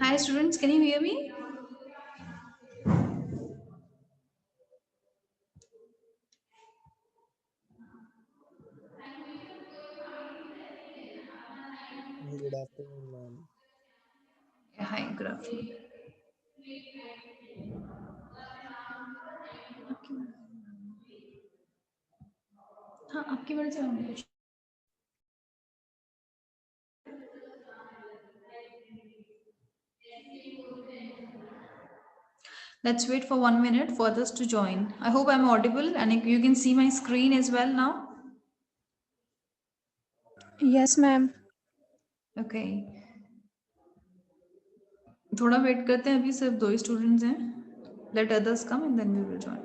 Hi students, can you hear me? Good afternoon, ma'am. Yeah, hi, good afternoon. हाँ, आपकी बारे से हमने कुछ Let's wait for 1 minute for others to join. I hope I'm audible and you can see my screen as well now. Yes, ma'am. Okay. थोड़ा wait करते हैं, अभी सिर्फ 2 ही स्टूडेंट्स हैं. Let others come and then we will join.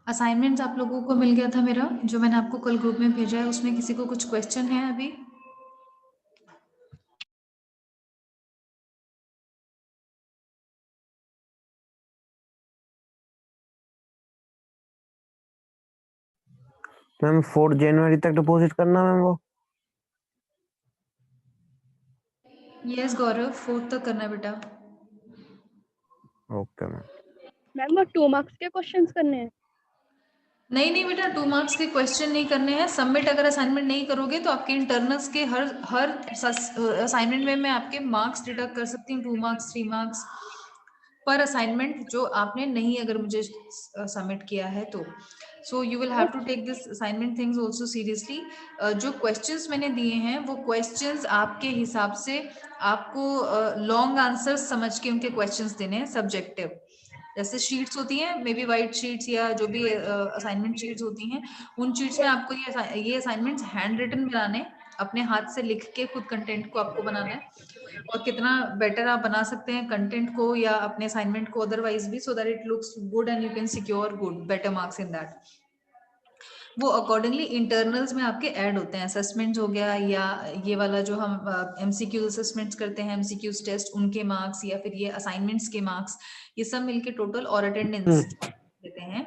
Assignments आप लोगों को मिल गया था मेरा, जो मैंने आपको कल ग्रुप में भेजा है, उसमें किसी को कुछ क्वेश्चन है अभी? मैम 4 जनवरी तक डिपॉजिट करना मैम वो? यस गौरव, 4 तक करना है बेटा. Okay ma'am. मैम वो 2 मार्क्स के क्वेश्चंस करने हैं। नहीं नहीं बेटा, 2 मार्क्स के क्वेश्चन नहीं करने हैं. सबमिट अगर असाइनमेंट नहीं करोगे तो आपके इंटरनल्स के हर हर असाइनमेंट में मैं आपके मार्क्स डिडक्ट कर सकती हूँ. 2 मार्क्स, 3 मार्क्स पर असाइनमेंट जो आपने नहीं अगर मुझे सबमिट किया है तो. So you will have to take this assignment things also seriously. जो क्वेश्चंस मैंने दिए हैं वो क्वेश्चंस आपके हिसाब से आपको लॉन्ग आंसर्स समझ के उनके क्वेश्चंस देने हैं, सब्जेक्टिव. जैसे शीट्स होती हैं, मे बी वाइट शीट्स या जो भी असाइनमेंट शीट्स होती हैं, उन शीट्स में आपको ये असाइनमेंट्स हैंड रिटन बनाने, अपने हाथ से लिख के खुद कंटेंट को आपको बनाना है. और कितना बेटर आप बना सकते हैं कंटेंट को या अपने असाइनमेंट को अदरवाइज भी, so that it looks good and you can secure good better marks in that. वो अकॉर्डिंगली इंटरनल्स में आपके ऐड होते हैं. असेसमेंट्स हो गया या ये वाला जो हम एमसीक्यू असेसमेंट्स करते हैं, एमसीक्यूज टेस्ट, उनके मार्क्स, या फिर ये असाइनमेंट्स के मार्क्स, ये सब मिलके टोटल, और अटेंडेंस देते हैं,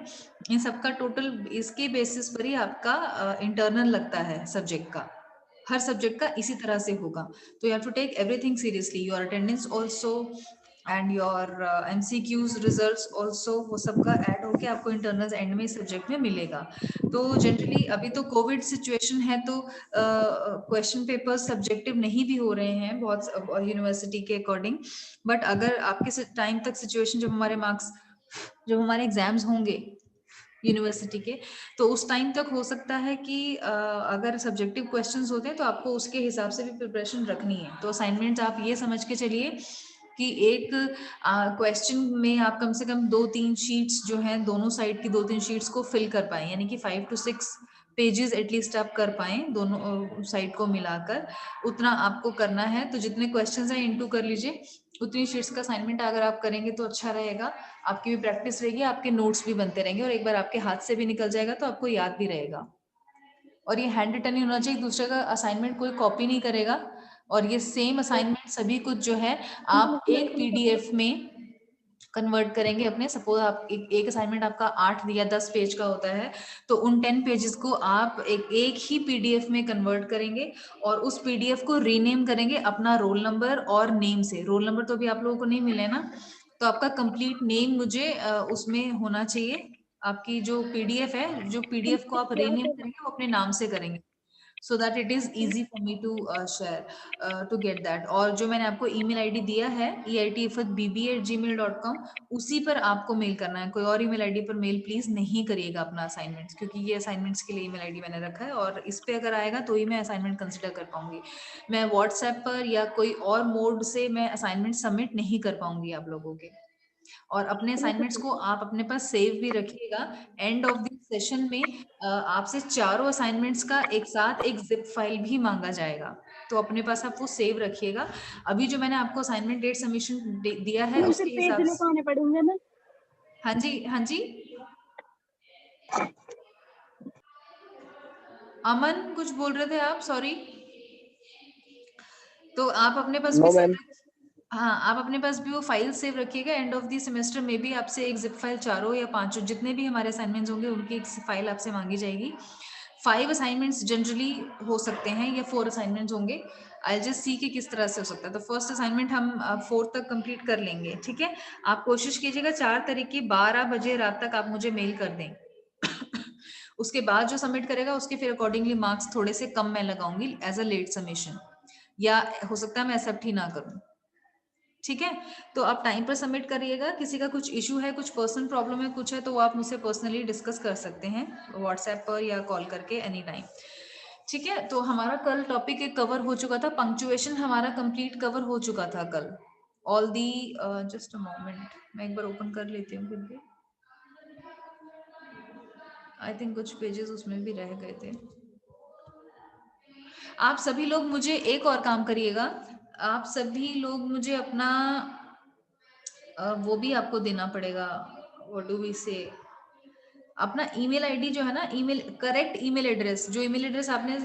इन सबका टोटल इसके बेसिस पर ही आपका इंटरनल लगता है सब्जेक्ट का. हर सब्जेक्ट का इसी तरह से होगा. तो you have to take everything seriously, your attendance also and your MCQs results also, वो सबका ऐड होके आपको इंटरनल्स एंड में इस सब्जेक्ट में मिलेगा. तो जनरली अभी तो कोविड सिचुएशन है, तो क्वेश्चन पेपर सब्जेक्टिव नहीं भी हो रहे हैं बहुत यूनिवर्सिटी के अकॉर्डिंग. बट अगर आपके टाइम तक सिचुएशन, जब हमारे एग्जाम्स होंगे यूनिवर्सिटी के, तो उस टाइम तक हो सकता है कि अगर सब्जेक्टिव क्वेश्चंस होते हैं तो आपको उसके हिसाब से भी प्रिपरेशन रखनी है. तो असाइनमेंट आप ये समझ के चलिए कि एक क्वेश्चन में आप कम से कम 2-3 शीट्स जो हैं, दोनों साइड की 2-3 शीट्स को फिल कर पाएं, यानी कि 5 to 6 पेजेस एटलीस्ट आप कर पाएं दोनों साइड को मिलाकर. उतना आपको करना है. तो जितने क्वेश्चंस हैं इनटू कर लीजिए. उतनी शीट्स का असाइनमेंट अगर आप करेंगे तो अच्छा रहेगा. आपकी भी प्रैक्टिस रहेगी, आपके नोट्स भी बनते रहेंगे, और एक बार आपके हाथ से भी निकल जाएगा तो आपको याद भी रहेगा. और ये हैंड रिटन ही होना चाहिए, दूसरे का असाइनमेंट कोई कॉपी नहीं करेगा. और ये सेम असाइनमेंट सभी कुछ जो है आप एक पीडीएफ में कन्वर्ट करेंगे अपने. सपोज आप एक असाइनमेंट आपका 8 या 10 पेज का होता है, तो उन 10 पेजेस को आप एक ही पीडीएफ में कन्वर्ट करेंगे, और उस पीडीएफ को रीनेम करेंगे अपना रोल नंबर और नेम से. रोल नंबर तो भी आप लोगों को नहीं मिले ना, तो आपका कंप्लीट नेम मुझे उसमें होना चाहिए. आपकी जो पीडीएफ है, जो पीडीएफ को आप रीनेम करेंगे वो अपने नाम से करेंगे. so that it is easy for me to share to get that. और जो मैंने आपको ईमेल आईडी दिया है eitfb@gmail.com, उसी पर आपको मेल करना है। कोई और ईमेल आईडी पर मेल प्लीज नहीं करिएगा अपना असाइनमेंट्स, क्योंकि ये असाइनमेंट्स के लिए ईमेल आईडी मैंने रखा है और इस पे अगर आएगा तो ही मैं असाइनमेंट कंसिडर कर पाऊंगी। मैं व्हाट्सएप पर या कोई और मोड से मैं असाइनमेंट सबमिट नहीं कर पाऊंगी आप लोगों के। और अपने असाइनमेंट्स को आप अपने पास सेव भी रखिएगा। एंड ऑफ द सेशन में आपसे चारों असाइनमेंट्स का एक साथ एक जिप फाइल भी मांगा जाएगा, तो अपने पास आप वो सेव रखिएगा। अभी जो मैंने आपको असाइनमेंट डेट सबमिशन दिया है उसके हिसाब से लिखवाने पड़ेंगे ना? हाँ जी, हाँ जी। अमन कुछ बोल रहे थे आप, सॉरी। तो आप अपने पास नो भी मैम। हाँ, आप अपने पास भी वो फाइल सेव रखिएगा। एंड ऑफ द सेमेस्टर में भी आपसे एक जिप फाइल चारों या पांचों जितने भी हमारे असाइनमेंट्स होंगे उनकी एक फाइल आपसे मांगी जाएगी। 5 असाइनमेंट्स जनरली हो सकते हैं या 4 असाइनमेंट्स होंगे। आई जस्ट सी कि किस तरह से हो सकता है। तो फर्स्ट असाइनमेंट हम 4 तक कंप्लीट कर लेंगे, ठीक है। आप कोशिश कीजिएगा 4 तारीख की 12 बजे रात तक आप मुझे मेल कर दें। उसके बाद जो सबमिट करेगा उसके फिर अकॉर्डिंगली मार्क्स थोड़े से कम मैं लगाऊंगी एज अ लेट सबमिशन, या हो सकता है मैं एक्सेप्ट ही ना करूं, ठीक है। तो आप टाइम पर सबमिट करिएगा। किसी का कुछ इशू है, कुछ पर्सनल प्रॉब्लम है, कुछ है, तो आप मुझसे पर्सनली डिस्कस कर सकते हैं व्हाट्सएप पर या कॉल करके एनी टाइम, ठीक है। तो हमारा कल टॉपिक एक कवर हो चुका था, पंक्चुएशन हमारा कंप्लीट कवर हो चुका था कल। All the just a moment, मैं एक बार ओपन कर लेती हूँ, फिर भी आई थिंक कुछ पेजेस उसमें भी रह गए थे। आप सभी लोग मुझे एक और काम करिएगा, आप सभी लोग मुझे अपना वो भी आपको देना पड़ेगा, व्हाट डू वी से, अपना ईमेल आईडी जो है ना, ईमेल करेक्ट ईमेल एड्रेस, जो ईमेल एड्रेस आपने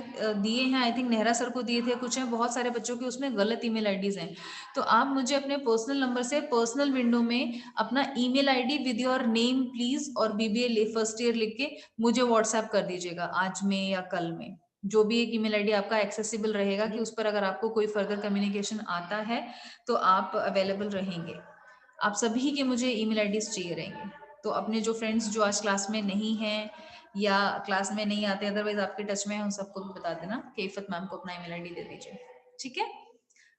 दिए हैं, आई थिंक नेहरा सर को दिए थे, कुछ हैं बहुत सारे बच्चों के उसमें गलत ईमेल आईडीज हैं। तो आप मुझे अपने पर्सनल नंबर से पर्सनल विंडो में अपना email ID with your name please और बीबीए फर्स्ट ईयर लिख के मुझे व्हाट्सएप कर दीजिएगा आज में या कल में। जो भी एक ईमेल आईडी आपका एक्सेसिबल रहेगा कि उस पर अगर आपको कोई फर्दर कम्युनिकेशन आता है तो आप अवेलेबल रहेंगे। आप सभी के मुझे ईमेल आईडीज चाहिए रहेंगे। तो अपने जो फ्रेंड्स जो आज क्लास में नहीं हैं या क्लास में नहीं आते, अदरवाइज आपके टच में है, उन सबको भी बता देना कि इफत मैम को अपना ईमेल आईडी दे दीजिए, ठीक है।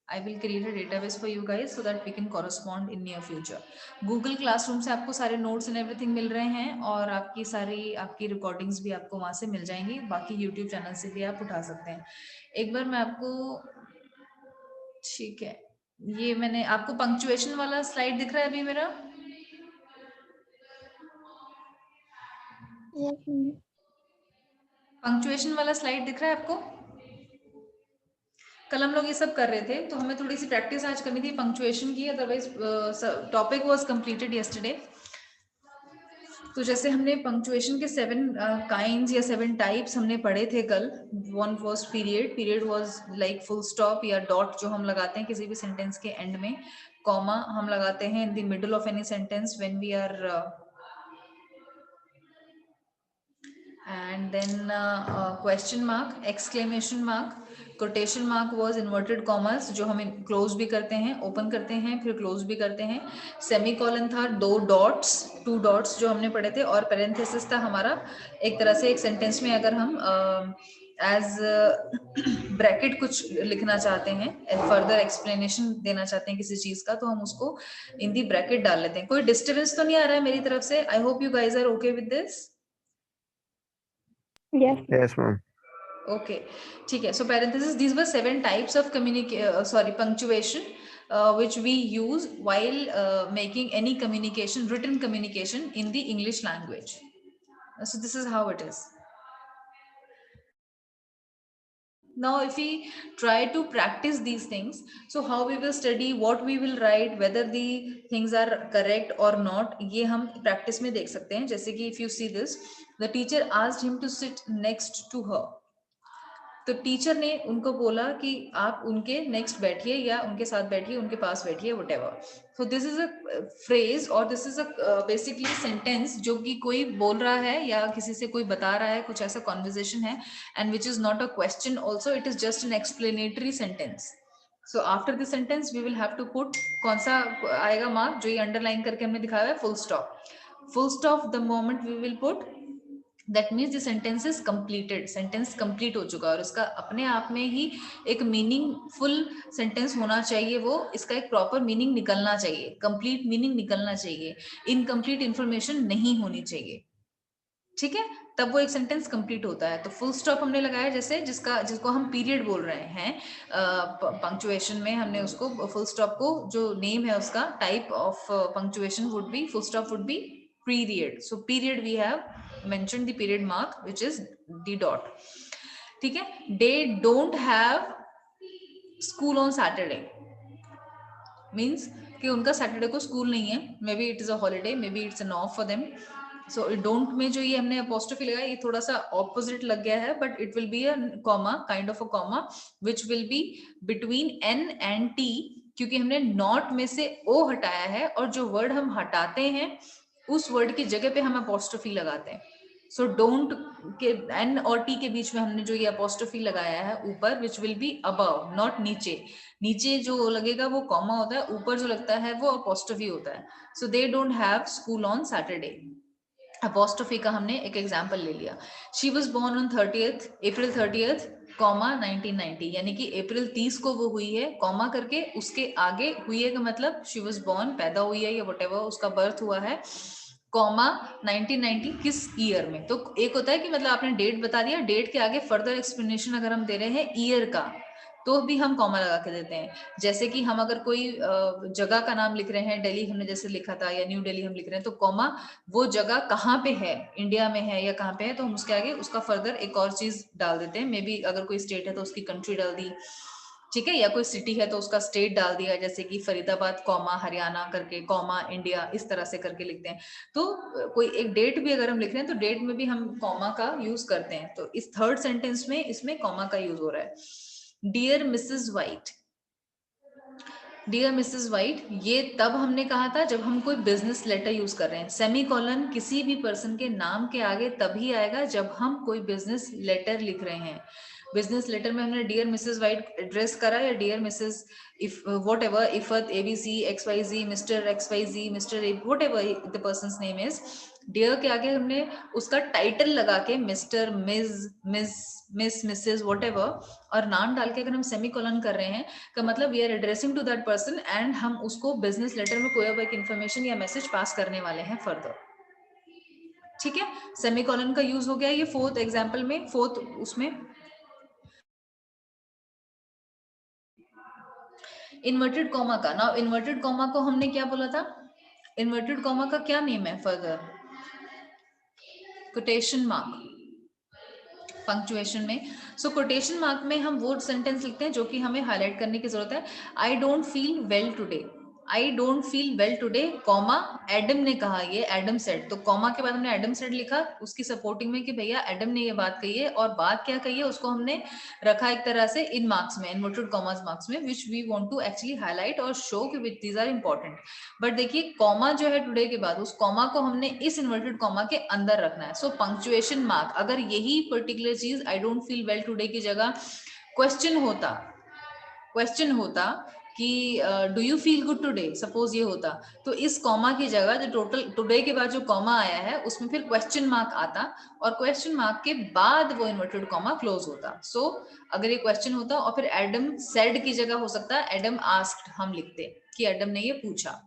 I will create a database for you guys so that we can correspond in near future. Google classroom से आपको सारे नोट्स एंड एवरीथिंग मिल रहे हैं और आपकी रिकॉर्डिंग्स भी आपको वहां से मिल जाएंगी। बाकी यूट्यूब चैनल से भी आप उठा सकते हैं। एक बार मैं आपको, ठीक है, ये मैंने आपको पंक्चुएशन वाला स्लाइड दिख रहा है अभी मेरा? पंक्चुएशन वाला स्लाइड दिख रहा है आपको? कल हम लोग ये सब कर रहे थे तो हमें थोड़ी सी प्रैक्टिस आज करनी थी पंक्चुएशन की, otherwise topic was completed yesterday. तो जैसे हमने पंक्चुएशन के 7 काइंड्स या 7 टाइप्स हमने पढ़े थे कल। One was period was like full stop या डॉट जो हम लगाते हैं किसी भी सेंटेंस के एंड में, कॉमा हम लगाते हैं in the middle of any sentence when we are and then question mark, exclamation mark, quotation mark was inverted commas जो हम क्लोज भी करते हैं, ओपन करते हैं, फिर क्लोज भी करते हैं। सेमीकोलन था, 2 डॉट्स, 2 डॉट्स जो हमने पढ़े थे, और पैरेंथेसिस था हमारा एक तरह से एक सेंटेंस में अगर हम एज ब्रैकेट कुछ लिखना चाहते हैं, फर्दर एक्सप्लेनेशन देना चाहते हैं किसी चीज का, तो हम उसको इन दी ब्रैकेट डाल लेते हैं। कोई डिस्टर्बेंस तो नहीं आ रहा है मेरी तरफ से? I hope you guys are okay with this. Yes ma'am. Okay, ठीक है। So parentheses, these were 7 types of punctuation which we use while making any communication, written communication in the English language. So this is how it is. Now if we try to practice these things, so how we will study, what we will write, whether the things are correct or not, ये हम practice में देख सकते हैं। जैसे कि if you see this, the teacher asked him to sit next to her. तो teacher ने उनको बोला कि आप उनके नेक्स्ट बैठिए या उनके साथ बैठिए, उनके पास बैठिए, whatever. So this is a phrase or this is a basically sentence जो कि कोई बोल रहा है या किसी से कोई बता रहा है, कुछ ऐसा कॉन्वर्जेशन है, and which is not a question also, it is just an explanatory sentence. So after this sentence we will have to put, कौन सा आएगा मार्क, जो ये अंडरलाइन करके हमने दिखाया है, full stop. Full stop the moment we will put that means the sentence is completed, sentence complete हो चुका है और इसका अपने आप में ही एक मीनिंगफुल सेंटेंस होना चाहिए, वो इसका एक प्रॉपर मीनिंग निकलना चाहिए, कंप्लीट मीनिंग निकलना चाहिए, इनकम्प्लीट इंफॉर्मेशन नहीं होनी चाहिए, ठीक है, तब वो एक सेंटेंस कंप्लीट होता है। तो फुल स्टॉप हमने लगाया जैसे जिसको हम पीरियड बोल रहे हैं, पंक्चुएशन में हमने उसको फुल स्टॉप को जो नेम है उसका type of punctuation would be, full stop would be period. So period we have mention the period mark which is the dot, ठीक है। They don't have school on Saturday means कि उनका Saturday को school नहीं है, maybe it is a holiday, maybe it's an off for them. So don't में जो ये हमने अपोस्ट्रोफी लगाया ये थोड़ा सा ऑपोजिट लग गया है, but it will be a comma, kind of a comma which will be between N and T, क्योंकि हमने नॉट में से ओ हटाया है और जो वर्ड हम हटाते हैं उस वर्ड की जगह पे हम अपोस्ट्रोफी लगाते हैं। सो डोंट के एन और टी के बीच में हमने जो ये अपोस्ट्रोफी लगाया है ऊपर, विच विल बी अबव नॉट नीचे, नीचे जो लगेगा वो कॉमा होता है, ऊपर जो लगता है वो अपोस्ट्रोफी होता है। So they don't have school on Saturday, apostrophe का हमने एक एग्जांपल ले लिया। She was born on 30th April 30th comma 1990, यानी कि अप्रैल 30 को वो हुई है, कॉमा करके उसके आगे हुई है का मतलब शी वाज बोर्न पैदा हुई है या व्हाटएवर उसका बर्थ हुआ है, कॉमा 1990 किस ईयर में। तो एक होता है कि मतलब आपने डेट बता दिया, डेट के आगे फर्दर एक्सप्लेनेशन अगर हम दे रहे हैं ईयर का तो भी हम कॉमा लगा के देते हैं। जैसे कि हम अगर कोई जगह का नाम लिख रहे हैं, दिल्ली हमने जैसे लिखा था या न्यू दिल्ली हम लिख रहे हैं, तो कॉमा वो जगह कहाँ पे है, इंडिया में है या कहाँ पे है, तो हम उसके आगे उसका फर्दर एक और चीज डाल देते हैं। मे बी अगर कोई स्टेट है तो उसकी कंट्री डाल दी, ठीक है, या कोई सिटी है तो उसका स्टेट डाल दिया, जैसे कि फरीदाबाद कॉमा हरियाणा करके कॉमा इंडिया, इस तरह से करके लिखते हैं। तो कोई एक डेट भी अगर हम लिख रहे हैं तो डेट में भी हम कॉमा का यूज करते हैं। तो इस थर्ड सेंटेंस में इसमें कॉमा का यूज हो रहा है। Dear Mrs White, dear Mrs White ये तब हमने कहा था जब हम कोई बिजनेस लेटर यूज कर रहे हैं। सेमी कॉलन किसी भी पर्सन के नाम के आगे तभी आएगा जब हम कोई बिजनेस लेटर लिख रहे हैं। बिजनेस लेटर में हमने डियर मिसेस वाइट एड्रेस करा या dear Mrs if whatever इफत ABC X Y Z Mr X Y Z Mr whatever the person name is, dear के आगे हमने उसका टाइटल लगा के Mr Miss Mrs whatever और नाम डाल के अगर हम सेमी कॉलन कर रहे हैं का मतलब we are addressing to that person and हम उसको बिजनेस लेटर में कोई एक इन्फॉर्मेशन या मैसेज पास करने वाले हैं फर्दर, ठीक है। सेमी कॉलन का यूज हो गया ये फोर्थ एग्जाम्पल में, फोर्थ उसमें। इन्वर्टेड कॉमा का, नाउ इन्वर्टेड कॉमा को हमने क्या बोला था, इन्वर्टेड कॉमा का क्या नेम है फर्दर, कोटेशन मार्क पंक्चुएशन में। सो कोटेशन मार्क में हम वो सेंटेंस लिखते हैं जो कि हमें हाईलाइट करने की जरूरत है। I don't feel well today, I don't feel well today comma Adam ने कहा, ये एडम सेड, तो कॉमा के बाद हमने एडम सेड लिखा उसकी सपोर्टिंग में कि भैया एडम ने ये बात कही है, और बात क्या कही है उसको हमने रखा एक तरह से इन मार्क्स में, इन्वर्टेड कॉमास मार्क्स में, which we want to actually highlight और शो कि दीज आर इंपॉर्टेंट। बट देखिए कॉमा जो है टुडे के बाद उस कॉमा को हमने इस इन्वर्टेड कॉमा के अंदर रखना है। सो पंक्चुएशन मार्क, अगर यही पर्टिकुलर चीज I don't feel well today की जगह क्वेश्चन होता कि do you feel good today, suppose ये होता, तो इस कॉमा की जगह जो टोटल टुडे के बाद जो कॉमा आया है उसमें फिर क्वेश्चन मार्क आता और क्वेश्चन मार्क के बाद वो इन्वर्टेड कॉमा क्लोज होता। सो अगर ये क्वेश्चन होता और फिर एडम सेड की जगह हो सकता है एडम आस्क्ड हम लिखते कि एडम ने ये पूछा,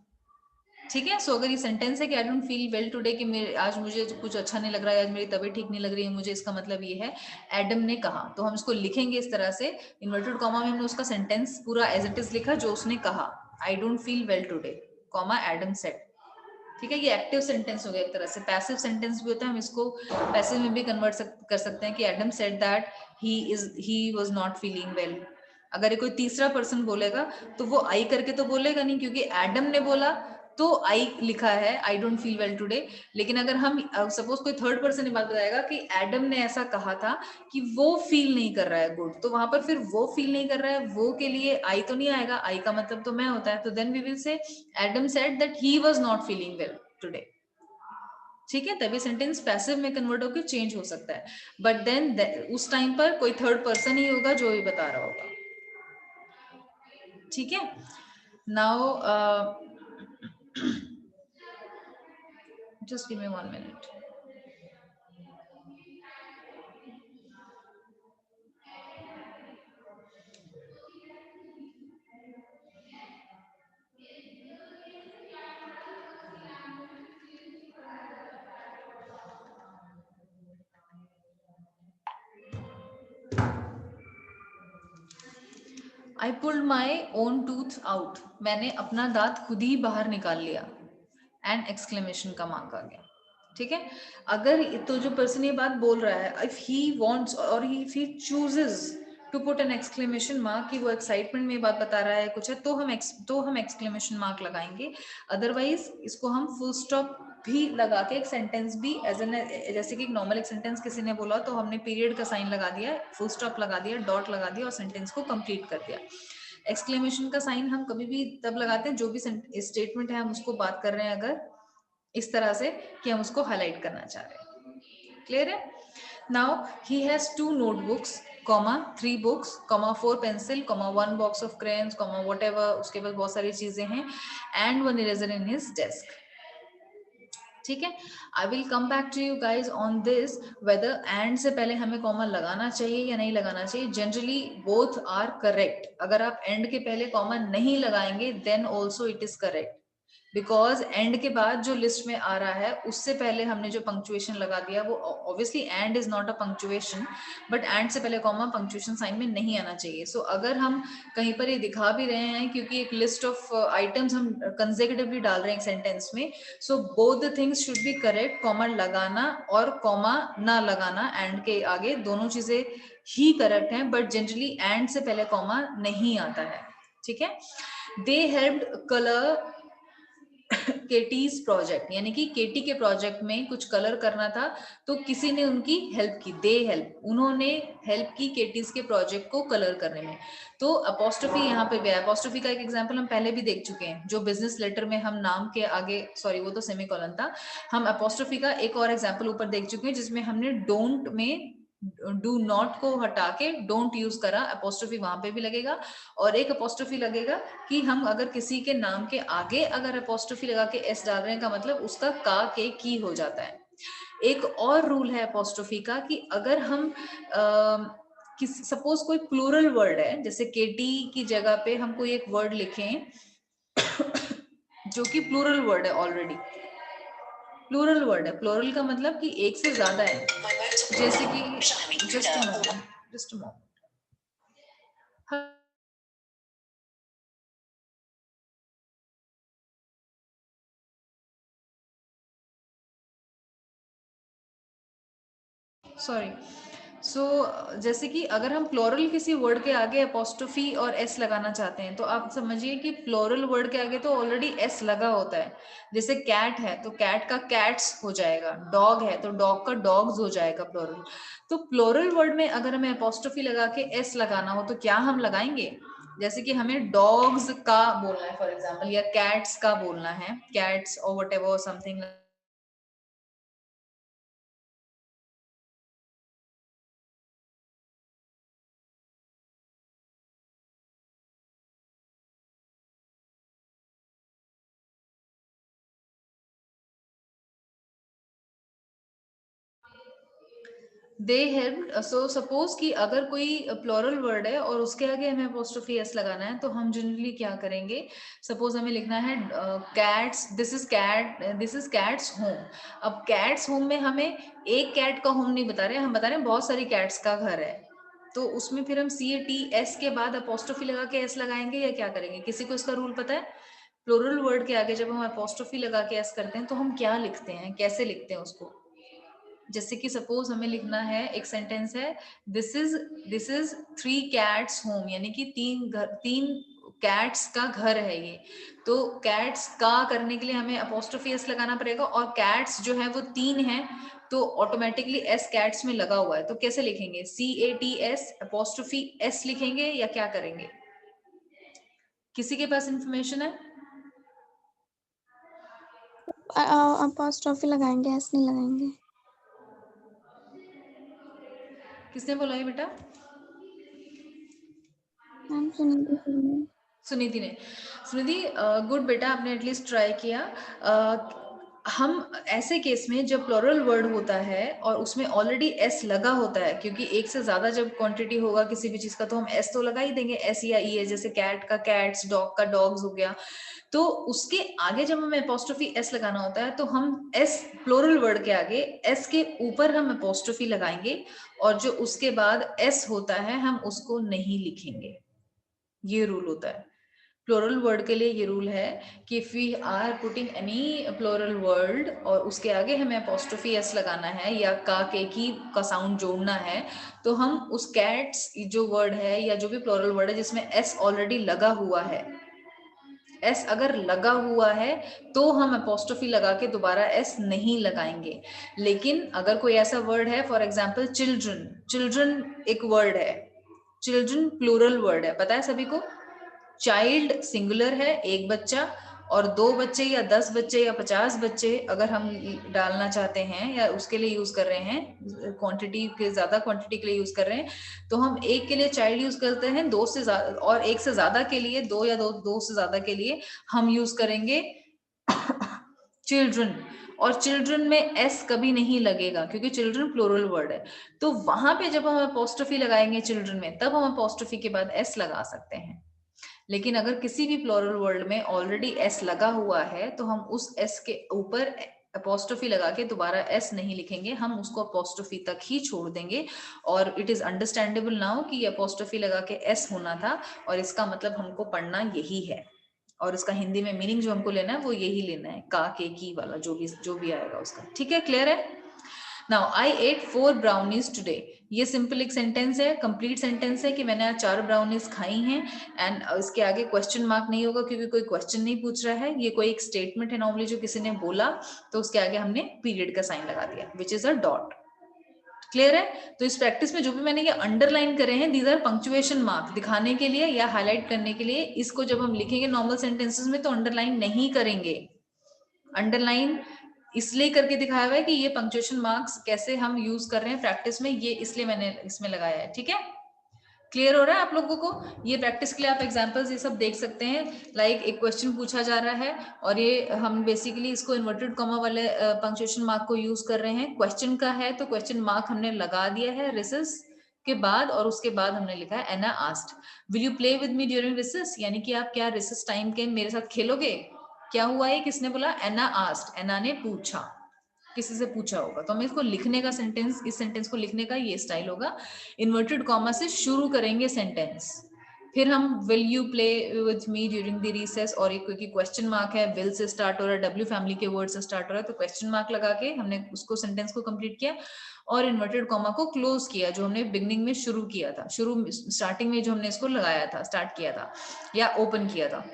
ठीक है। सो अगर ये सेंटेंस है कि I don't feel well today कि मेरे आज मुझे कुछ अच्छा नहीं लग रहा है, आज मेरी तबीयत ठीक नहीं लग रही है मुझे, इसका मतलब ये है एडम ने कहा, तो हम इसको लिखेंगे इस तरह से, इन्वर्टेड कॉमा में हमने उसका सेंटेंस पूरा एज इट इज लिखा जो उसने कहा, I don't feel well today comma Adam said, ठीक है। ये एक्टिव सेंटेंस हो गया एक तरह से। पैसिव सेंटेंस भी होता है, हम इसको पैसिव में भी कन्वर्ट कर सकते हैं कि Adam said that he was not feeling well. अगर ये कोई तीसरा पर्सन बोलेगा तो वो आई करके तो बोलेगा नहीं, क्योंकि एडम ने बोला तो आई लिखा है I don't feel well today. लेकिन अगर हम सपोज कोई थर्ड पर्सन ये बात बताएगा कि एडम ने ऐसा कहा था कि वो फील नहीं कर रहा है गुड, तो वहां पर फिर वो फील नहीं कर रहा है वो के लिए आई तो नहीं आएगा, आई का मतलब तो मैं होता है, तो then we will say Adam said that he was not feeling well today, ठीक है। तभी सेंटेंस पैसिव में कन्वर्ट होकर चेंज हो सकता है, बट देन उस टाइम पर कोई थर्ड पर्सन ही होगा जो ये बता रहा होगा, ठीक है। Now just give me 1 minute. I pulled my own tooth out. मैंने अपना दांत खुद ही बाहर निकाल लिया. एंड एक्सक्लेमेशन का मार्क आ गया. ठीक है. अगर तो जो पर्सन ये बात बोल रहा है, इफ ही वांट्स और if he chooses to put an exclamation mark, कि वो एक्साइटमेंट में बात बता रहा है कुछ है, तो हम एक्सक्लेमेशन मार्क लगाएंगे. अदरवाइज इसको हम फुल स्टॉप भी लगा के एक सेंटेंस भी एज एन, जैसे कि एक नॉर्मल एक सेंटेंस किसी ने बोला तो हमने पीरियड का साइन लगा दिया, फुल स्टॉप लगा दिया, डॉट लगा दिया और सेंटेंस को कंप्लीट कर दिया. एक्सक्लेमेशन का साइन हम कभी भी तब लगाते हैं जो भी स्टेटमेंट है हम उसको बात कर रहे हैं अगर इस तरह से कि हम उसको हाईलाइट करना चाह रहे हैं. क्लियर है? Now he has 2 notebooks, comma 3 books, comma 4 pencil, comma 1 box of crayons, comma whatever, उसके बाद बहुत सारी चीजें हैं, and 1 eraser in his desk. ठीक है. I will come back to you guys on this whether and से पहले हमें कॉमा लगाना चाहिए या नहीं लगाना चाहिए. Generally both are correct. अगर आप एंड के पहले कॉमा नहीं लगाएंगे then also it is correct, because and के बाद जो लिस्ट में आ रहा है उससे पहले हमने जो पंक्चुएशन लगा दिया वो obviously and is not a punctuation, but and से पहले कॉमा पंक्चुएशन साइन में नहीं आना चाहिए. सो अगर हम कहीं पर ये दिखा भी रहे हैं क्योंकि एक लिस्ट ऑफ आइटम्स हम कंसेक्यूटिवली डाल रहे हैं एक सेंटेंस में, so both the things should be correct. Comma लगाना और कॉमा ना लगाना एंड के आगे दोनों चीजें ही करेक्ट हैं, बट जनरली एंड से पहले कॉमा नहीं आता है. ठीक है. दे हेल्प्ड कलर केटीज प्रोजेक्ट, यानी कि केटी के प्रोजेक्ट में कुछ कलर करना था तो किसी ने उनकी हेल्प की. दे हेल्प, उन्होंने हेल्प की केटीज के प्रोजेक्ट को कलर करने में. तो अपोस्ट्रोफी यहाँ पे भी है. अपोस्ट्रोफी का एक एग्जांपल हम पहले भी देख चुके हैं, जो बिजनेस लेटर में हम नाम के आगे, सॉरी वो तो सेमीकोलन था, हम अपोस्ट्रोफी का एक और एग्जाम्पल ऊपर देख चुके हैं जिसमें हमने डोंट में डू नॉट को हटा के डोंट यूज करा. अपोस्ट्रोफी वहां पे भी लगेगा. और एक अपोस्ट्रोफी लगेगा कि हम अगर किसी के नाम के आगे अगर अपोस्ट्रोफी लगा के एस डाल रहे हैं का मतलब उसका का के की हो जाता है. एक और रूल है अपोस्ट्रोफी का कि अगर हम सपोज कोई प्लूरल वर्ड है, जैसे केटी की जगह पे हम कोई एक वर्ड लिखें जो कि प्लूरल वर्ड है, ऑलरेडी प्लूरल वर्ड है. प्लूरल का मतलब कि एक से ज्यादा है, जैसे कि जस्ट मोमेंट सॉरी. सो जैसे कि अगर हम प्लोरल किसी वर्ड के आगे अपोस्ट्रोफी और एस लगाना चाहते हैं तो आप समझिए कि प्लोरल वर्ड के आगे तो ऑलरेडी एस लगा होता है. जैसे कैट है तो कैट का कैट्स हो जाएगा, डॉग है तो डॉग का डॉग्स हो जाएगा प्लोरल. तो प्लोरल वर्ड में अगर हमें अपोस्ट्रोफी लगा के एस लगाना हो तो क्या हम लगाएंगे? जैसे कि हमें डॉग्स का बोलना है फॉर एग्जाम्पल, या कैट्स का बोलना है, कैट्स और whatever something. They help. So suppose कि अगर कोई प्लोरल वर्ड है और उसके आगे हमें अपोस्ट्रोफी एस लगाना है तो हम जनरली क्या करेंगे? सपोज हमें लिखना है cats, this is cats home. अब कैट्स होम में हमें एक कैट का होम नहीं बता रहे, हम बता रहे हैं बहुत सारी कैट्स का घर है. तो उसमें फिर हम CATS के बाद अपोस्ट्रोफी लगा के एस लगाएंगे या क्या करेंगे? किसी को इसका रूल पता है? प्लूरल वर्ड के आगे जब हम अपोस्ट्रोफी लगा के एस करते हैं तो हम क्या लिखते हैं, कैसे लिखते हैं उसको? जैसे कि सपोज हमें लिखना है, एक सेंटेंस है, दिस इज 3 कैट्स होम, यानी कि 3 कैट्स का घर है ये. तो कैट्स का करने के लिए हमें अपोस्ट्रोफी एस लगाना पड़ेगा और कैट्स जो है वो 3 है तो ऑटोमेटिकली एस कैट्स में लगा हुआ है. तो कैसे लिखेंगे? CATS अपोस्ट्रोफी एस लिखेंगे या क्या करेंगे? किसी के पास इंफॉर्मेशन है? अपोस्ट्रोफी लगाएंगे, एस नहीं लगाएंगे. किसने बोला ये बेटा? मैम सुनीति ने. सुनीति गुड बेटा, आपने एटलीस्ट ट्राई किया. हम ऐसे केस में जब प्लूरल वर्ड होता है और उसमें ऑलरेडी एस लगा होता है, क्योंकि एक से ज्यादा जब क्वांटिटी होगा किसी भी चीज का तो हम एस तो लगा ही देंगे, एस या ई है. जैसे कैट का कैट्स, डॉग का डॉग्स हो गया. तो उसके आगे जब हमें अपोस्ट्रोफी एस लगाना होता है तो हम एस प्लूरल वर्ड के आगे एस के ऊपर हम अपोस्ट्रोफी लगाएंगे और जो उसके बाद एस होता है हम उसको नहीं लिखेंगे. ये रूल होता है। प्लूरल वर्ड के लिए ये रूल है कि if we are putting any plural word और उसके आगे हमें अपोस्ट्रोफी एस लगाना है या के की का साउंड जोड़ना है, तो हम उस कैट्स जो वर्ड है या जो भी प्लूरल वर्ड है जिसमें एस ऑलरेडी लगा हुआ है, एस अगर लगा हुआ है तो हम अपोस्ट्रोफी लगा के दोबारा एस नहीं लगाएंगे। लेकिन अगर कोई ऐसा वर्ड है, फॉर एग्जाम्पल चिल्ड्रन, चिल्ड्रन एक वर्ड है, चिल्ड्रन प्लूरल वर्ड है, पता है सभी को। चाइल्ड सिंगुलर है, एक बच्चा, और 2 बच्चे या 10 बच्चे या 50 बच्चे अगर हम डालना चाहते हैं या उसके लिए यूज कर रहे हैं, क्वांटिटी के ज्यादा क्वांटिटी के लिए यूज कर रहे हैं, तो हम एक के लिए चाइल्ड यूज करते हैं, 2 से ज्यादा और 1 से ज्यादा के लिए, 2 या 2 से ज्यादा के लिए हम यूज करेंगे चिल्ड्रन। और चिल्ड्रन में एस कभी नहीं लगेगा क्योंकि चिल्ड्रन प्लूरल वर्ड है। तो वहां पे जब हम अपोस्ट्रोफी लगाएंगे चिल्ड्रन में, तब हम अपोस्ट्रोफी के बाद एस लगा सकते हैं। लेकिन अगर किसी भी प्लूरल वर्ड में ऑलरेडी एस लगा हुआ है तो हम उस एस के ऊपर अपोस्ट्रोफी लगा के दोबारा एस नहीं लिखेंगे, हम उसको अपोस्ट्रोफी तक ही छोड़ देंगे। और इट इज अंडरस्टैंडेबल नाउ कि अपोस्ट्रोफी लगा के एस होना था और इसका मतलब हमको पढ़ना यही है, और इसका हिंदी में मीनिंग जो हमको लेना है वो यही लेना है, का के की वाला जो भी आएगा उसका। ठीक है, क्लियर है। Now I ate 4 brownies today, ये सिंपल एक सेंटेंस है, कंप्लीट सेंटेंस है कि मैंने आज 4 ब्राउनीज खाई हैं। एंड इसके आगे क्वेश्चन मार्क नहीं होगा क्योंकि कोई क्वेश्चन नहीं पूछ रहा है, ये कोई एक स्टेटमेंट है नॉर्मली जो किसी ने बोला, तो उसके आगे हमने पीरियड का साइन लगा दिया which is a dot. Clear है। तो इस प्रैक्टिस में जो भी मैंने ये अंडरलाइन करे हैं, दीज आर पंक्चुएशन मार्क, दिखाने के लिए या हाईलाइट करने के लिए। इसको जब हम लिखेंगे नॉर्मल सेंटेंसेस में तो अंडरलाइन नहीं करेंगे। अंडरलाइन इसलिए करके दिखाया हुआ है कि ये पंक्चुएशन मार्क्स कैसे हम यूज कर रहे हैं प्रैक्टिस में, ये इसलिए मैंने इसमें लगाया है। ठीक है, क्लियर हो रहा है आप लोगों को। ये प्रैक्टिस के लिए आप एग्जांपल्स ये सब देख सकते हैं। लाइक एक क्वेश्चन पूछा जा रहा है और ये हम बेसिकली इसको इन्वर्टेड कॉमा वाले पंक्चुएशन मार्क को यूज कर रहे हैं। क्वेश्चन का है तो क्वेश्चन मार्क हमने लगा दिया है रिसेस के बाद, और उसके बाद हमने लिखा है Anna asked will you play with me during recess, यानी कि आप क्या रिसेस टाइम के मेरे साथ खेलोगे। क्या हुआ है, किसने बोला, एना आस्क्ड, एना ने पूछा, किसी से पूछा होगा। तो हमें इसको लिखने का सेंटेंस, इस सेंटेंस को लिखने का ये स्टाइल होगा, इन्वर्टेड कॉमा से शुरू करेंगे सेंटेंस, फिर हम will you play with me during the recess, और एक क्योंकि क्वेश्चन मार्क है, विल से स्टार्ट हो रहा है, डब्ल्यू फैमिली के वर्ड से स्टार्ट हो रहा है, तो क्वेश्चन मार्क लगा के हमने उसको सेंटेंस को कंप्लीट किया और इन्वर्टेड कॉमा को क्लोज किया, जो हमने बिगनिंग में शुरू किया था, स्टार्टिंग में जो हमने इसको लगाया था, स्टार्ट किया था या ओपन किया था।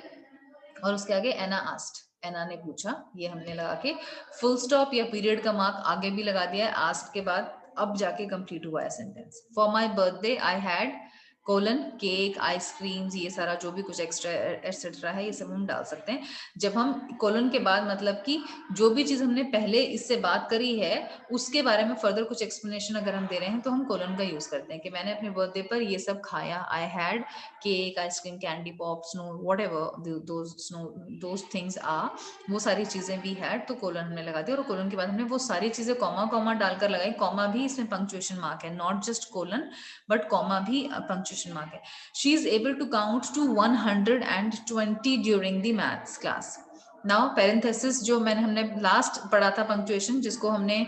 और उसके आगे एना आस्क्ड, एना ने पूछा, ये हमने लगा के फुल स्टॉप या पीरियड का मार्क आगे भी लगा दिया है आस्क्ड के बाद, अब जाके कंप्लीट हुआ है sentence. For my birthday I had colon cake ice creams, ये सारा जो भी कुछ एक्स्ट्रा एटसेट्रा है ये सब हम डाल सकते हैं। जब हम कोलन के बाद मतलब कि जो भी चीज हमने पहले इससे बात करी है उसके बारे में फर्दर कुछ एक्सप्लेनेशन अगर हम दे रहे हैं तो हम कोलन का यूज करते हैं कि मैंने अपने बर्थडे पर ये सब खाया, I had cake ice cream candy pop snow whatever those things are, वो सारी चीजें वी हैड, तो कोलन हमने लगा दिया और कोलन के बाद हमने वो सारी चीजें कॉमा कॉमा डालकर लगाई। कॉमा भी इसमें पंक्चुएशन मार्क है, not just colon but comma भी पंक्चुएशन मार्क है। She is able to count to 120 during the maths class. Now parenthesis जो हमने लास्ट पढ़ा था पंक्चुएशन, जिसको हमने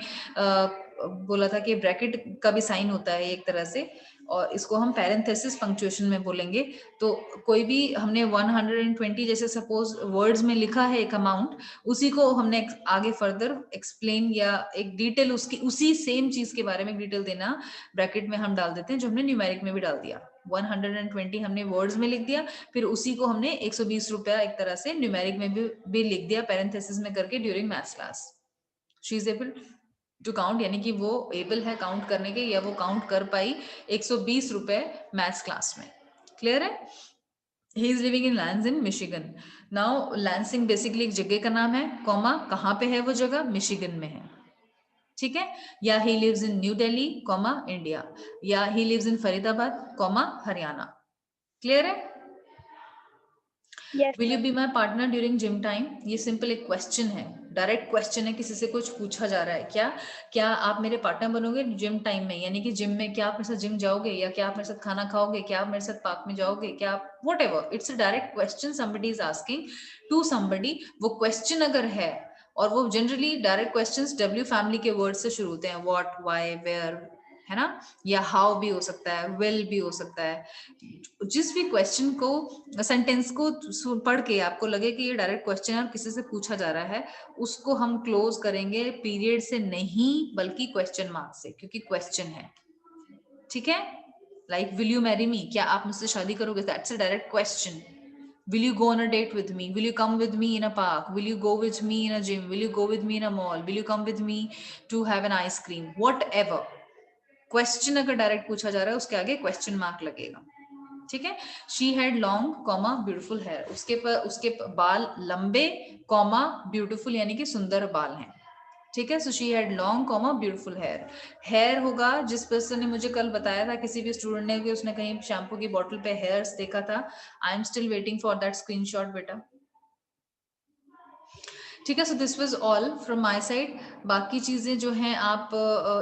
बोला था कि ब्रैकेट का भी साइन होता है एक तरह से, और इसको हम पेरेंथेसिस पंक्चुएशन में बोलेंगे। तो कोई भी हमने 120 जैसे सपोज वर्ड्स में लिखा है एक अमाउंट, उसी को हमने आगे फर्दर एक्सप्लेन या एक डिटेल उसकी उसी सेम चीज के बारे में डिटेल देना ब्रैकेट में हम डाल देते हैं, जो हमने न्यूमेरिक में भी डाल दिया। 120 हमने वर्ड्स में लिख दिया, फिर उसी को हमने 120 रुपया एक तरह से न्यूमेरिक में भी लिख दिया पेरेंथेसिस में करके during maths class. She is able to count, यानी कि वो एबल है काउंट करने के, या वो काउंट कर पाई 120 रुपए मैथ्स क्लास में। क्लियर है। He is living in lancing Michigan. Now lancing basically एक जगह का नाम है, कॉमा कहाँ पे है वो जगह, मिशिगन में है। ठीक है, या he lives in New Delhi comma India, या he lives in Faridabad comma Haryana. Clear है। Yes, will you ma'am. Be my partner during gym time, ये सिंपल एक क्वेश्चन है, डायरेक्ट क्वेश्चन है, किसी से कुछ पूछा जा रहा है, क्या आप मेरे पार्टनर बनोगे जिम टाइम में, यानी कि जिम में क्या आप मेरे साथ जिम जाओगे, या क्या आप मेरे साथ खाना खाओगे, क्या आप मेरे साथ पार्क में जाओगे, क्या आप whatever, it's a direct question somebody is asking to somebody. वो क्वेश्चन अगर है, और वो generally direct questions W family के वर्ड से शुरू होते हैं, व्हाट वाई वेयर है ना, या हाउ भी हो सकता है, विल भी हो सकता है। जिस भी क्वेश्चन को, सेंटेंस को पढ़ के आपको लगे कि ये डायरेक्ट क्वेश्चन है और किसी से पूछा जा रहा है, उसको हम क्लोज करेंगे पीरियड से नहीं बल्कि क्वेश्चन मार्क से, क्योंकि क्वेश्चन है। ठीक है, like will you marry me, क्या आप मुझसे शादी करोगे, that's a direct question. Will you go on a date with me? Will you come with me in a park? Will you go with me in a gym? Will you go with me in a mall? Will you come with me to have an ice cream? Whatever. Question अगर direct पूछा जा रहा है उसके आगे question mark लगेगा। ठीक है, she had long comma beautiful hair, उसके बाल लंबे कॉमा ब्यूटीफुल यानी कि सुंदर बाल हैं। ठीक है, so she had long comma beautiful hair. Hair होगा, जिस पर्सन ने मुझे कल बताया था, किसी भी स्टूडेंट ने कि उसने कहीं शैम्पू की बोतल पे हेयर्स देखा था। I am still waiting for that screenshot बेटा। ठीक है, so this was all from my side. बाकी चीजें जो हैं आप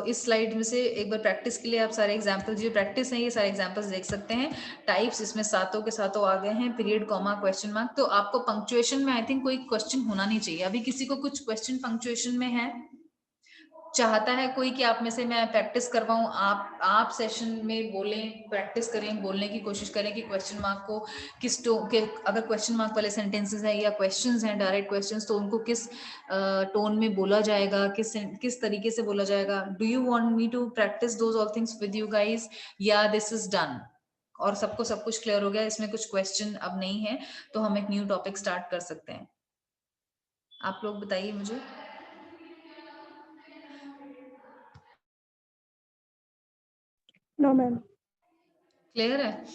इस स्लाइड में से एक बार प्रैक्टिस के लिए आप सारे एग्जांपल्स जो प्रैक्टिस हैं ये सारे एग्जांपल्स देख सकते हैं। टाइप्स इसमें सातों के सातों आ गए हैं, पीरियड, कॉमा, क्वेश्चन मार्क। तो आपको पंक्चुएशन में आई थिंक कोई क्वेश्चन होना नहीं चाहिए। अभी किसी को कुछ क्वेश्चन पंक्चुएशन में है, चाहता है कोई कि आप में से मैं प्रैक्टिस करवाऊं, आप सेशन में बोलें, प्रैक्टिस करें, बोलने की कोशिश करें कि क्वेश्चन मार्क को किस टोन के, अगर क्वेश्चन मार्क वाले सेंटेंसेस हैं या क्वेश्चंस हैं डायरेक्ट क्वेश्चंस, तो उनको किस टोन में बोला जाएगा, किस तरीके से बोला जाएगा। Do you want me to practise those all things with you guys, या दिस इज डन और सबको सब कुछ क्लियर हो गया, इसमें कुछ क्वेश्चन अब नहीं है, तो हम एक न्यू टॉपिक स्टार्ट कर सकते हैं। आप लोग बताइए मुझे। No ma'am. क्लियर है,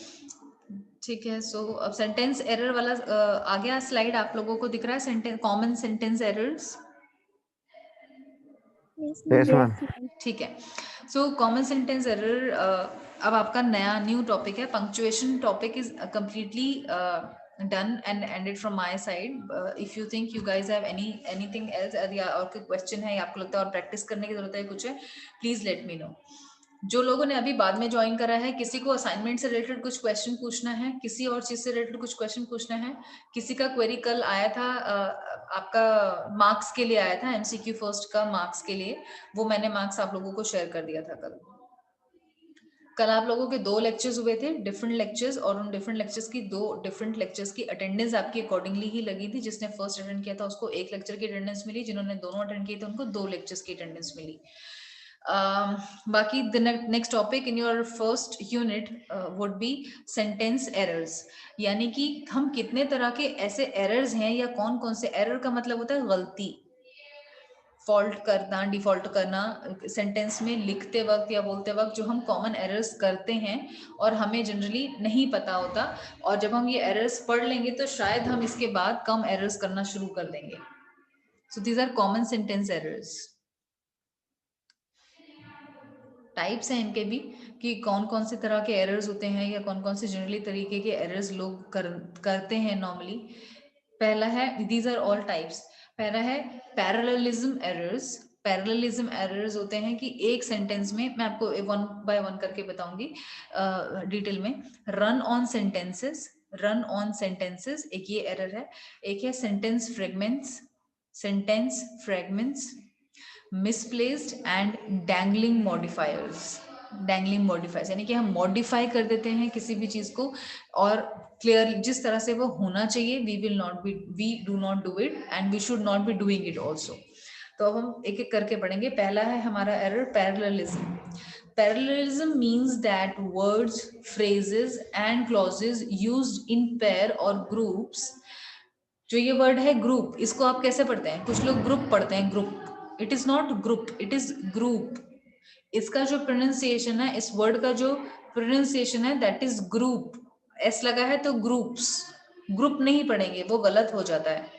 ठीक है। सो अब सेंटेंस एरर वाला आ गया स्लाइड, आप लोगों को दिख रहा है, sentence common sentence errors. Yes ma'am. ठीक है, सो कॉमन सेंटेंस एरर अब आपका नया न्यू टॉपिक है। Punctuation topic is completely done and ended from my side. If you think you guys have anything else या और कोई क्वेश्चन है या आपको लगता है और प्रैक्टिस करने की जरूरत है कुछ है, प्लीज लेट मी नो। जो लोगों ने अभी बाद में ज्वाइन करा है, किसी को असाइनमेंट से रिलेटेड कुछ क्वेश्चन पूछना है, किसी और चीज से रिलेटेड कुछ क्वेश्चन पूछना है, किसी का क्वेरी कल आया था आपका मार्क्स के लिए आया था, एमसीक्यू फर्स्ट का मार्क्स के लिए, वो मैंने मार्क्स आप लोगों को शेयर कर दिया था कल आप लोगों के 2 लेक्चर्स हुए थे, डिफरेंट लेक्चर्स, और उन डिफरेंट लेक्चर्स की 2 डिफरेंट लेक्चर्स की अटेंडेंस आपकी अकॉर्डिंगली ही लगी थी। जिसने फर्स्ट अटेंड किया था उसको 1 लेक्चर की अटेंडेंस मिली, जिन्होंने दोनों अटेंड किए थे उनको 2 लेक्चर्स की अटेंडेंस मिली। बाकी the next topic in your first unit would be sentence errors, यानी कि हम कितने तरह के ऐसे एरर्स हैं, या कौन कौन से एरर का मतलब होता है गलती, फॉल्ट करना, डिफॉल्ट करना सेंटेंस में लिखते वक्त या बोलते वक्त, जो हम कॉमन एरर्स करते हैं और हमें जनरली नहीं पता होता, और जब हम ये एरर्स पढ़ लेंगे तो शायद हम इसके बाद कम एरर्स करना शुरू कर देंगे। So these are common sentence errors. Types हैं इनके भी कि कौन कौन से तरह के एरर्स होते हैं या कौन कौन से जनरली तरीके के एरर्स लोग करते हैं नॉर्मली। पहला है, दीज आर ऑल टाइप्स। पहला है पैरेललिज्म एरर्स। पैरेललिज्म एरर्स होते हैं कि एक सेंटेंस में, मैं आपको 1 बाय 1 करके बताऊंगी डिटेल में। Run on sentences, run on sentences एक ये एरर है। एक है sentence fragments, sentence fragments, misplaced and dangling modifiers. Dangling modifiers यानी कि हम मॉडिफाई कर देते हैं किसी भी चीज को, और क्लियर जिस तरह से वो होना चाहिए, we do not do it and we should not be doing it also. तो अब हम एक एक करके पढ़ेंगे। पहला है हमारा error parallelism. Parallelism means that words, phrases and clauses used in pair or groups। जो ये वर्ड है ग्रुप, इसको आप कैसे पढ़ते हैं? कुछ लोग ग्रुप पढ़ते हैं, group. It is not group, it is group. इसका जो प्रोनाउंसिएशन है, इस वर्ड का जो प्रोनाउंसिएशन है, दैट इज ग्रुप। एस लगा है तो ग्रुप्स, ग्रुप नहीं पढ़ेंगे, वो गलत हो जाता है।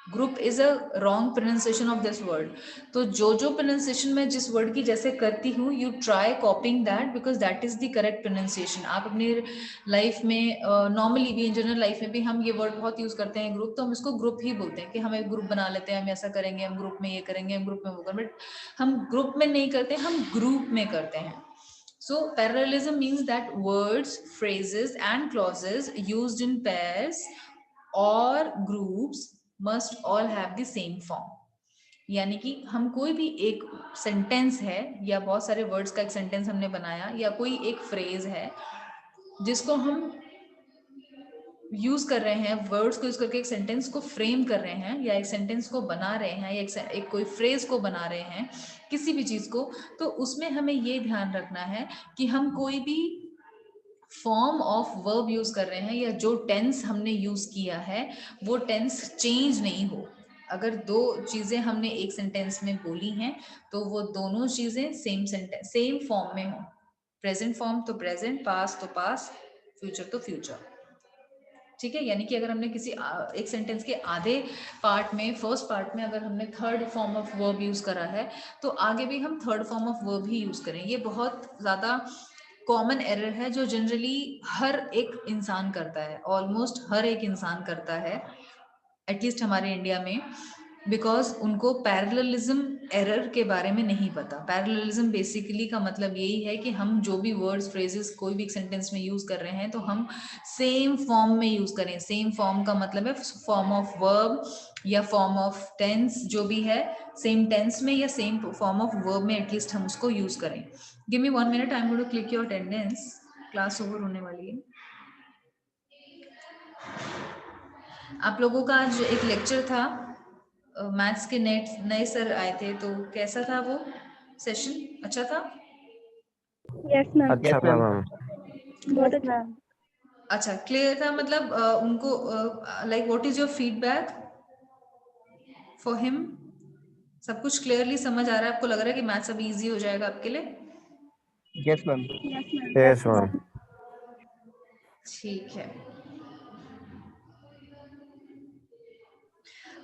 Group is a wrong pronunciation of this word. तो जो प्रोनाउंसिएशन मैं जिस वर्ड की जैसे करती हूँ, you try कॉपिंग that, because that is the correct pronunciation. आप अपनी लाइफ में नॉर्मली भी, इन जनरल लाइफ में भी हम ये वर्ड बहुत यूज करते हैं ग्रुप, तो हम इसको ग्रुप ही बोलते हैं कि हम एक ग्रुप बना लेते हैं, हम ऐसा करेंगे, हम ग्रुप में ये करेंगे, हम ग्रुप में वो करेंगे, बट हम ग्रुप में नहीं करते, हम ग्रुप में करते हैं। So parallelism means that words, phrases and clauses used in pairs or groups must all have the same form। यानी कि हम कोई भी एक सेंटेंस है या बहुत सारे वर्ड्स का एक सेंटेंस हमने बनाया या कोई एक फ्रेज है जिसको हम यूज कर रहे हैं, वर्ड्स को यूज करके एक सेंटेंस को फ्रेम कर रहे हैं या एक सेंटेंस को बना रहे हैं या एक कोई फ्रेज को बना रहे हैं किसी भी चीज को, तो उसमें हमें ये ध्यान रखना है कि हम कोई भी फॉर्म ऑफ वर्ब यूज कर रहे हैं या जो टेंस हमने यूज किया है वो टेंस चेंज नहीं हो। अगर दो चीजें हमने एक सेंटेंस में बोली हैं तो वो दोनों चीजें सेम सेंटेंस सेम फॉर्म में हो। प्रेजेंट फॉर्म तो प्रेजेंट, पास्ट तो पास्ट, फ्यूचर तो फ्यूचर। ठीक है, यानी कि अगर हमने किसी एक सेंटेंस के आधे पार्ट में, फर्स्ट पार्ट में अगर हमने third form of verb use करा है तो आगे भी हम third form of verb he use करें। ये बहुत ज्यादा कॉमन एरर है जो जनरली हर एक इंसान करता है, ऑलमोस्ट हर एक इंसान करता है, एटलीस्ट हमारे इंडिया में, बिकॉज उनको पैरेललिज्म एरर के बारे में नहीं पता। पैरेललिज्म बेसिकली का मतलब यही है कि हम जो भी वर्ड्स फ्रेजेस कोई भी सेंटेंस में यूज कर रहे हैं तो हम सेम फॉर्म में यूज करें। सेम फॉर्म का मतलब है फॉर्म ऑफ वर्ब या फॉर्म ऑफ टेंस, जो भी है सेम टेंस में या सेम फॉर्म ऑफ वर्ब में एटलीस्ट हम उसको यूज करें। Give me 1 minute, I am going to click your attendance, class over होने वाली है। आप लोगों का आज एक लेक्चर था, मैथ्स के नए सर आए थे, तो कैसा था वो सेशन? अच्छा था? Yes, ma'am. अच्छा था मैम। बहुत अच्छा। अच्छा, क्लियर था, मतलब उनको like what is your feedback for him? सब कुछ क्लियरली समझ आ रहा है? आपको लग रहा है कि मैथ्स अभी इजी हो जाएगा आपके लिए? Yes ma'am. Yes, ma'am. Yes ma'am. ठीक है।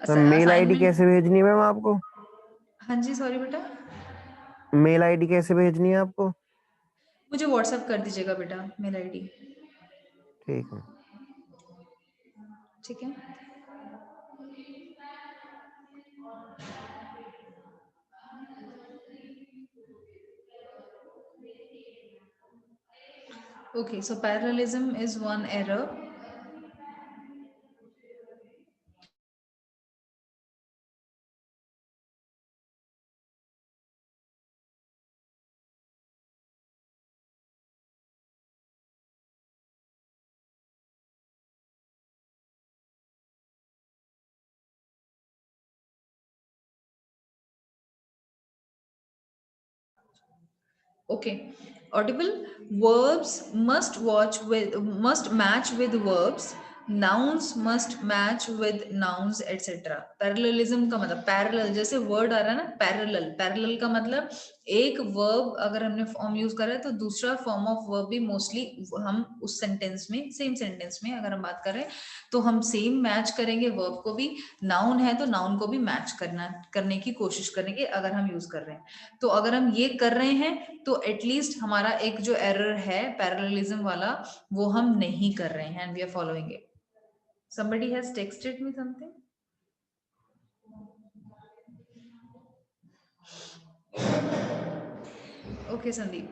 मैम मेल आईडी असाइनमेंट, कैसे भेजनी है मैम आपको? हाँ जी, सॉरी बेटा, मेल आईडी कैसे भेजनी है आपको? मुझे व्हाट्सएप कर दीजिएगा बेटा मेल आईडी। ठीक है। ठीक है, okay, so parallelism is one error. Okay, audible. Verbs must match with verbs. Nouns must match with nouns, etc. Parallelism का मतलब पैरेलल, जैसे वर्ड आ रहा है ना पैरेलल, पैरेलल का मतलब एक वर्ब अगर हमने फॉर्म यूज करा है तो दूसरा फॉर्म ऑफ वर्ब भी मोस्टली हम उस सेंटेंस में, सेम सेंटेंस में अगर हम बात कर रहे हैं तो हम सेम मैच करेंगे वर्ब को भी। नाउन है तो नाउन को भी मैच करने की कोशिश करेंगे अगर हम यूज कर रहे हैं। तो अगर हम ये कर रहे हैं तो एटलीस्ट हमारा एक जो एरर है पैरेललिज्म वाला वो हम नहीं कर रहे हैं, and we are following it. somebody has texted me something. Okay, Sandeep.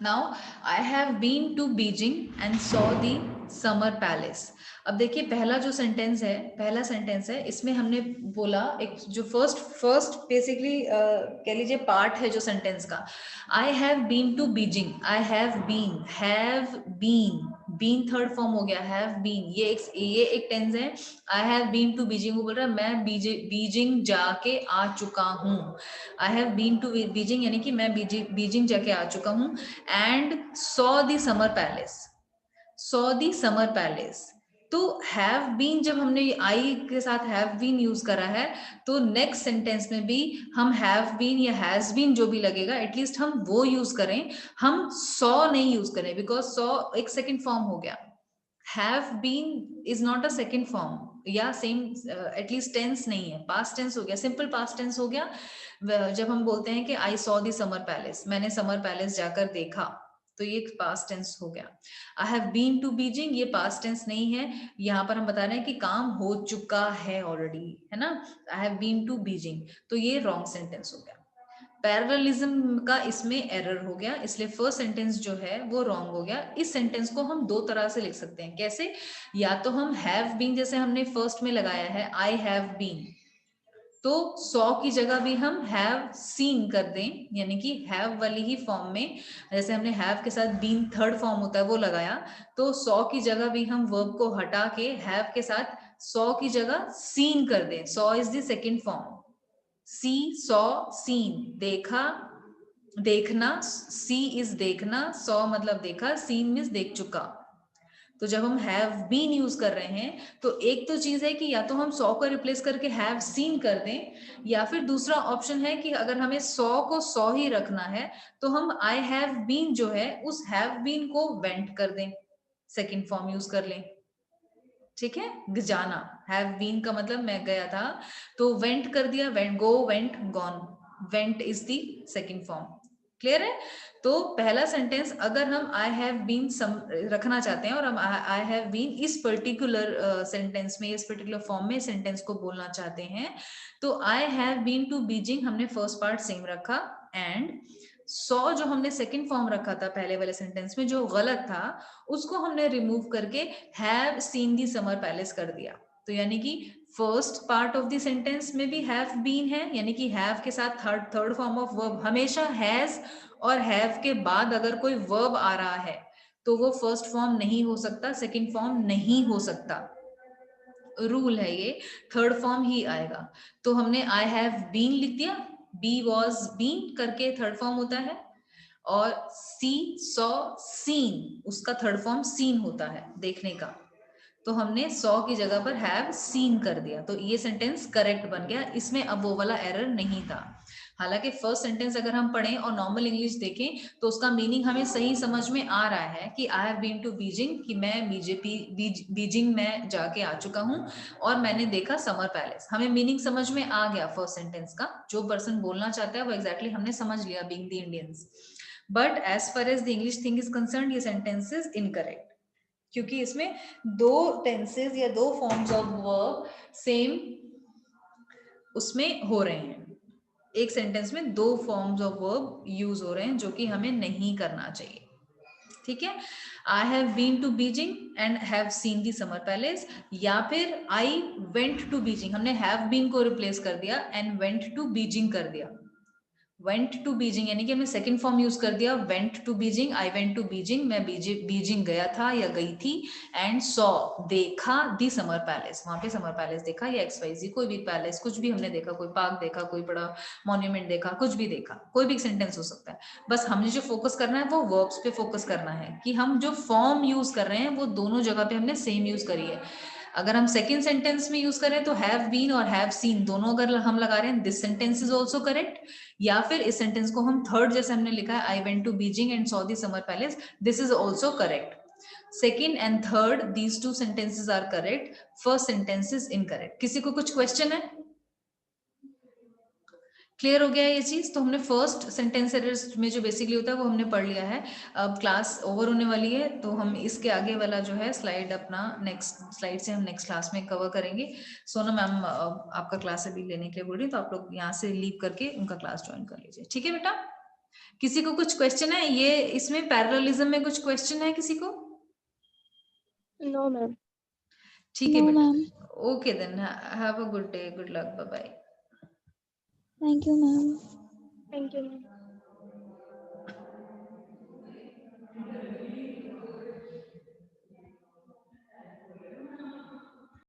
Now I have been to Beijing and saw the Summer Palace. अब देखिए पहला जो सेंटेंस है, पहला सेंटेंस है, इसमें हमने बोला एक जो फर्स्ट बेसिकली कह लीजिए पार्ट है जो सेंटेंस का, I have been to Beijing. I have been third form हो गया, हैव बीन, ये एक टेंस है। I have been to Beijing, वो बोल रहा है मैं बीजिंग जाके आ चुका हूँ। I have been to Beijing यानी कि मैं बीजिंग जाके आ चुका हूँ। And saw the summer palace, saw the summer palace. तो हैव बीन, जब हमने आई के साथ हैव बीन यूज करा है तो नेक्स्ट सेंटेंस में भी हम हैव बीन या हैज बीन जो भी लगेगा एटलीस्ट हम वो यूज करें, हम सॉ नहीं यूज करें, बिकॉज सॉ एक सेकंड फॉर्म हो गया। Have been is not a second form या सेम एटलीस्ट टेंस नहीं है, पास्ट टेंस हो गया, सिंपल पास्ट टेंस हो गया। जब हम बोलते हैं कि I saw the summer palace, मैंने समर पैलेस जाकर देखा, तो ये पास्ट टेंस हो गया। I have been to Beijing, ये पास्ट टेंस नहीं है, यहाँ पर हम बता रहे हैं कि काम हो चुका है ऑलरेडी, है ना। I have been to Beijing, तो ये रॉन्ग सेंटेंस हो गया। पैरेललिज्म का इसमें एरर हो गया, इसलिए फर्स्ट सेंटेंस जो है वो रॉन्ग हो गया। इस सेंटेंस को हम दो तरह से लिख सकते हैं। कैसे? या तो हम हैव बीन, जैसे हमने फर्स्ट में लगाया है आई हैव बीन, तो 100 की जगह भी हम हैव सीन कर दें, यानी कि हैव वाली ही फॉर्म में, जैसे हमने हैव के साथ बीन थर्ड फॉर्म होता है वो लगाया, तो 100 की जगह भी हम वर्ब को हटा के हैव के साथ 100 की जगह सीन कर दें। 100 is the second form. See, saw, seen, देखा, देखना, सी इज देखना, सॉ मतलब देखा, सीन मीन्स देख चुका। तो जब हम हैव बीन यूज कर रहे हैं तो एक तो चीज है कि या तो हम 100 को रिप्लेस करके हैव सीन कर दें, या फिर दूसरा ऑप्शन है कि अगर हमें 100 को 100 ही रखना है तो हम आई हैव बीन जो है उस हैव बीन को वेंट कर दें, सेकेंड फॉर्म यूज कर लें। ठीक है, जाना, हैव बीन का मतलब मैं गया था, तो वेंट कर दिया, went, go, went, gone, went is the second form. Clear है? तो पहला सेंटेंस अगर हम आई हैव बीन रखना चाहते हैं और हम आई हैव बीन इस पर्टिकुलर सेंटेंस में, इस पर्टिकुलर फॉर्म में सेंटेंस को बोलना चाहते हैं, तो I have been to Beijing हमने फर्स्ट पार्ट सेम रखा, एंड 100 जो हमने सेकंड फॉर्म रखा था पहले वाले सेंटेंस में जो गलत था, उसको हमने रिमूव करके have seen the summer palace कर दिया। तो यानी कि first part of the sentence में भी हैव बीन है, यानी कि हैव के साथ थर्ड फॉर्म ऑफ वर्ब हमेशा हैज, और हैव के बाद अगर कोई वर्ब आ रहा है तो वो फर्स्ट फॉर्म नहीं हो सकता, सेकंड फॉर्म नहीं हो सकता, रूल है ये, थर्ड फॉर्म ही आएगा। तो हमने आई हैव बीन लिख दिया, बी वॉज बीन करके थर्ड फॉर्म होता है, और सी, सॉ, सीन उसका थर्ड फॉर्म सीन होता है, देखने का। तो हमने 100 की जगह पर हैव सीन कर दिया, तो ये सेंटेंस करेक्ट बन गया, इसमें अब वो वाला एरर नहीं था। हालांकि फर्स्ट सेंटेंस अगर हम पढ़ें और नॉर्मल इंग्लिश देखें तो उसका मीनिंग हमें सही समझ में आ रहा है कि I have been to Beijing, कि मैं बीजिंग में जाके आ चुका हूँ और मैंने देखा समर पैलेस। हमें मीनिंग समझ में आ गया फर्स्ट सेंटेंस का, जो पर्सन बोलना चाहता है वो एग्जैक्टली हमने समझ लिया, being the Indians. But as far as the English thing is concerned, ये सेंटेंस इज इनकरेक्ट, क्योंकि इसमें दो टेंसेस या दो फॉर्म्स ऑफ वर्ब सेम उसमें हो रहे हैं, एक सेंटेंस में दो फॉर्म्स ऑफ वर्ब यूज हो रहे हैं, जो कि हमें नहीं करना चाहिए। ठीक है, I have been to Beijing and have seen the summer palace, या फिर आई वेंट टू बीजिंग, हमने हैव बीन को रिप्लेस कर दिया एंड वेंट टू बीजिंग कर दिया। वेंट टू बीजिंग यानी कि हमने सेकंड फॉर्म यूज कर दिया, went to Beijing, I went to Beijing, मैं बीजिंग गया था या गई थी, एंड सॉ देखा दी समर पैलेस, वहां पे समर पैलेस देखा, या XYZ कोई भी पैलेस, कुछ भी हमने देखा, कोई पार्क देखा, कोई बड़ा मॉन्यूमेंट देखा, कुछ भी देखा, कोई भी सेंटेंस हो सकता है। बस हमने जो फोकस करना है वो वर्ब्स पे फोकस करना है, कि हम जो फॉर्म यूज कर रहे हैं वो दोनों जगह पे हमने सेम यूज करी है। अगर हम सेकंड सेंटेंस में यूज करें तो हैव बीन और हैव सीन दोनों अगर हम लगा रहे हैं, this sentence is also correct, या फिर इस सेंटेंस को हम थर्ड जैसे हमने लिखा है, I went to Beijing and saw the summer palace, this is also correct. Second and third these two sentences are correct, first sentence is incorrect. किसी को कुछ क्वेश्चन है? क्लियर हो गया ये चीज? तो हमने फर्स्ट सेंटेंस एरर्स में जो बेसिकली होता है वो हमने पढ़ लिया है। अब क्लास ओवर होने वाली है, तो हम इसके आगे वाला जो है स्लाइड अपना नेक्स्ट स्लाइड से हम नेक्स्ट क्लास में कवर करेंगे। सोनम मैम आपका क्लास अभी लेने के लिए बोल रही है, तो आप लोग यहाँ से लीव करके उनका क्लास ज्वाइन कर लीजिए। ठीक है बेटा? किसी को कुछ क्वेश्चन है? ये इसमें पैरेललिज्म में कुछ क्वेश्चन है किसी को? No ma'am. ठीक है बेटा, okay then, have a good day, good luck, bye bye. Thank you, ma'am. Thank you ma'am.